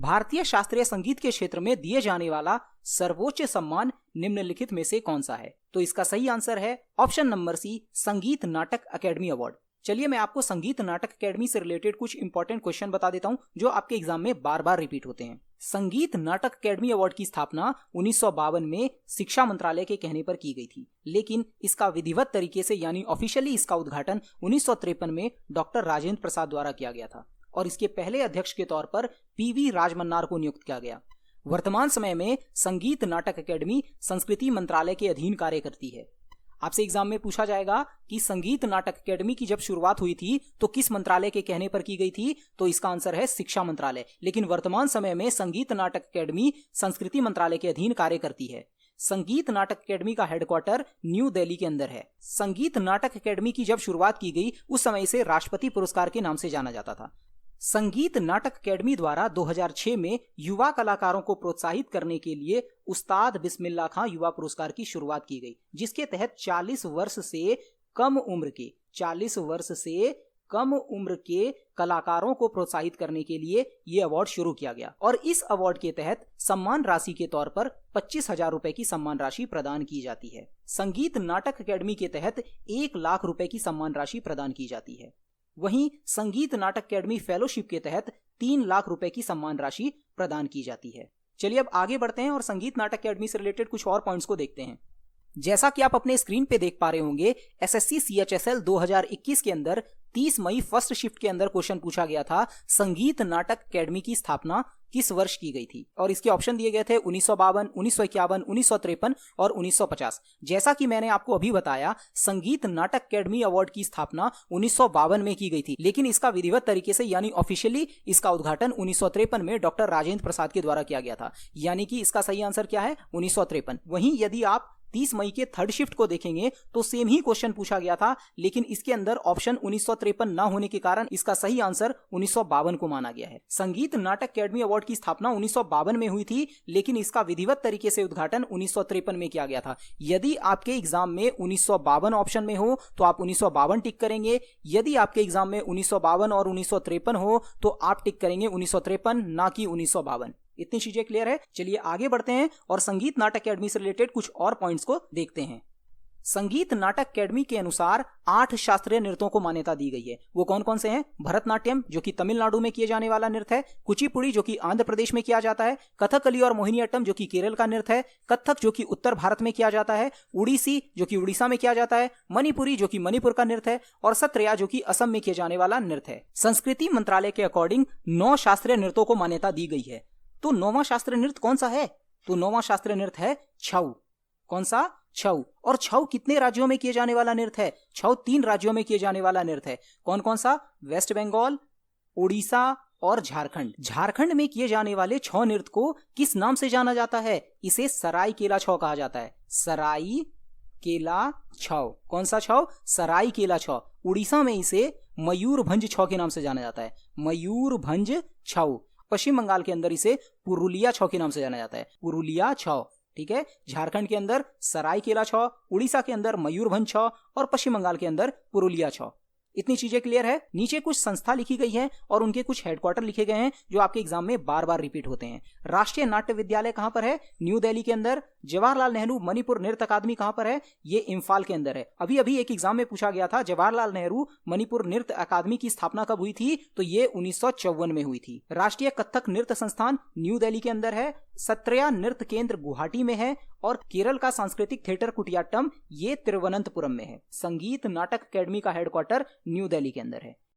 भारतीय शास्त्रीय संगीत के क्षेत्र में दिए जाने वाला सर्वोच्च सम्मान निम्नलिखित में से कौन सा है? तो इसका सही आंसर है ऑप्शन नंबर सी, संगीत नाटक अकेडमी अवार्ड। चलिए मैं आपको संगीत नाटक अकेडमी से रिलेटेड कुछ इंपॉर्टेंट क्वेश्चन बता देता हूं जो आपके एग्जाम में बार बार रिपीट होते हैं। संगीत नाटक अकेडमी अवार्ड की स्थापना 1952 में शिक्षा मंत्रालय के कहने पर की गई थी, लेकिन इसका विधिवत तरीके से यानी ऑफिशियली इसका उद्घाटन 1953 में डॉक्टर राजेंद्र प्रसाद द्वारा किया गया था और इसके पहले अध्यक्ष के तौर पर पीवी राजमन्नार को नियुक्त किया गया। वर्तमान समय में संगीत नाटक अकेडमी संस्कृति मंत्रालय के अधीन कार्य करती है। आपसे एग्जाम में पूछा जाएगा कि संगीत नाटक अकेडमी की जब शुरुआत हुई थी तो किस मंत्रालय के कहने पर की गई थी? तो इसका आंसर है शिक्षा मंत्रालय। लेकिन वर्तमान समय में संगीत नाटक अकेडमी संस्कृति मंत्रालय के अधीन कार्य करती है। संगीत नाटक अकेडमी का हेडक्वार्टर न्यू दिल्ली के अंदर है। संगीत नाटक अकेडमी की जब शुरुआत की गई उस समय इसे राष्ट्रपति पुरस्कार के नाम से जाना जाता था। संगीत नाटक अकेडमी द्वारा 2006 में युवा कलाकारों को प्रोत्साहित करने के लिए उस्ताद बिस्मिल्लाह खां युवा पुरस्कार की शुरुआत की गई, जिसके तहत 40 वर्ष से कम उम्र के कलाकारों को प्रोत्साहित करने के लिए ये अवार्ड शुरू किया गया और इस अवार्ड के तहत सम्मान राशि के तौर पर 25,000 रुपए की सम्मान राशि प्रदान की जाती है। संगीत नाटक अकेडमी के तहत 1 लाख रुपए की सम्मान राशि प्रदान की जाती है। वहीं संगीत नाटक अकेडमी फेलोशिप के तहत 3 लाख रुपए की सम्मान राशि प्रदान की जाती है। चलिए अब आगे बढ़ते हैं और संगीत नाटक अकेडमी से रिलेटेड कुछ और पॉइंट्स को देखते हैं। जैसा कि आप अपने स्क्रीन पे देख पा रहे होंगे, एसएससी सीएचएसएल 2021 के अंदर 30 मई फर्स्ट शिफ्ट के अंदर क्वेश्चन पूछा गया था, संगीत नाटक अकेडमी की स्थापना किस वर्ष की गई थी? और इसके ऑप्शन दिए गए थे 1952, 1951, 1953 और 1950। जैसा कि मैंने आपको अभी बताया, संगीत नाटक अकेडमी अवार्ड की स्थापना 1952 में की गई थी, लेकिन इसका विधिवत तरीके से यानी ऑफिशियली इसका उद्घाटन 1953 में डॉक्टर राजेंद्र प्रसाद के द्वारा किया गया था। यानी कि इसका सही आंसर क्या है? 1953। वहीं यदि आप 30 मई के थर्ड शिफ्ट को देखेंगे तो सेम ही क्वेश्चन पूछा गया था, लेकिन इसके अंदर ऑप्शन 1953 ना होने के कारण इसका सही आंसर 1952 को माना गया है। संगीत नाटक अकेडमी अवार्ड की स्थापना 1952 में हुई थी, लेकिन इसका विधिवत तरीके से उद्घाटन 1953 में किया गया था। यदि आपके एग्जाम में 1952 ऑप्शन में हो तो आप 1952 टिक करेंगे। यदि आपके एग्जाम में 1952 और 1953 हो तो आप टिक करेंगे 1953, ना कि 1952। इतनी चीजें क्लियर है। चलिए आगे बढ़ते हैं और संगीत नाटक अकेडमी से रिलेटेड कुछ और पॉइंट्स को देखते हैं। संगीत नाटक अकेडमी के अनुसार 8 शास्त्रीय नृत्यों को मान्यता दी गई है। वो कौन कौन से हैं? भरतनाट्यम जो कि तमिलनाडु में किए जाने वाला नृत्य है, कुचिपुड़ी जो कि आंध्र प्रदेश में किया जाता है, कथकली और मोहिनीअट्टम जो कि केरल का नृत्य है, कथक जो कि उत्तर भारत में किया जाता है, उड़ीसी जो कि उड़ीसा में किया जाता है, मणिपुरी जो कि मणिपुर का नृत्य है और सत्रिया जो कि असम में किए जाने वाला नृत्य है। संस्कृति मंत्रालय के अकॉर्डिंग 9 शास्त्रीय नृत्यों को मान्यता दी गई है। तो 9वां शास्त्रीय नृत्य कौन सा है? तो 9वां शास्त्रीय नृत्य है छऊ। कौन सा? छऊ। और छऊ कितने राज्यों में किए जाने वाला नृत्य है? छऊ 3 राज्यों में किए जाने वाला नृत्य है। कौन कौन सा? वेस्ट बंगाल, उड़ीसा और झारखंड। झारखंड में किए जाने वाले छऊ नृत्य को किस नाम से जाना जाता है? इसे सरायकेला छऊ कहा जाता है। सरायकेला छऊ। कौन सा छऊ? सरायकेला छऊ। उड़ीसा में इसे मयूरभंज छऊ के नाम से जाना जाता है। मयूरभंज छऊ। पश्चिम बंगाल के अंदर इसे पुरुलिया छऊ के नाम से जाना जाता है। पुरुलिया छऊ। ठीक है। झारखंड के अंदर सरायकेला छऊ, उड़ीसा के अंदर मयूरभंज छऊ और पश्चिम बंगाल के अंदर पुरुलिया छऊ। इतनी चीजें क्लियर है। नीचे कुछ संस्था लिखी गई है और उनके कुछ हेडक्वार्टर लिखे गए हैं जो आपके एग्जाम में बार बार रिपीट होते हैं। राष्ट्रीय नाट्य विद्यालय कहां पर है? न्यू दिल्ली के अंदर। जवाहरलाल नेहरू मणिपुर नृत्य अकादमी कहां पर है? ये इम्फाल के अंदर है। अभी अभी एक एग्जाम में पूछा गया था, जवाहरलाल नेहरू मणिपुर नृत्य अकादमी की स्थापना कब हुई थी? तो ये 1954 में हुई थी। राष्ट्रीय कथक नृत्य संस्थान न्यू दिल्ली के अंदर है। सत्रिया नृत्य केंद्र गुवाहाटी में है और केरल का सांस्कृतिक थिएटर कुटियाट्टम ये तिरुवनंतपुरम में है। संगीत नाटक अकेडमी का हेडक्वार्टर न्यू दिल्ली के अंदर है।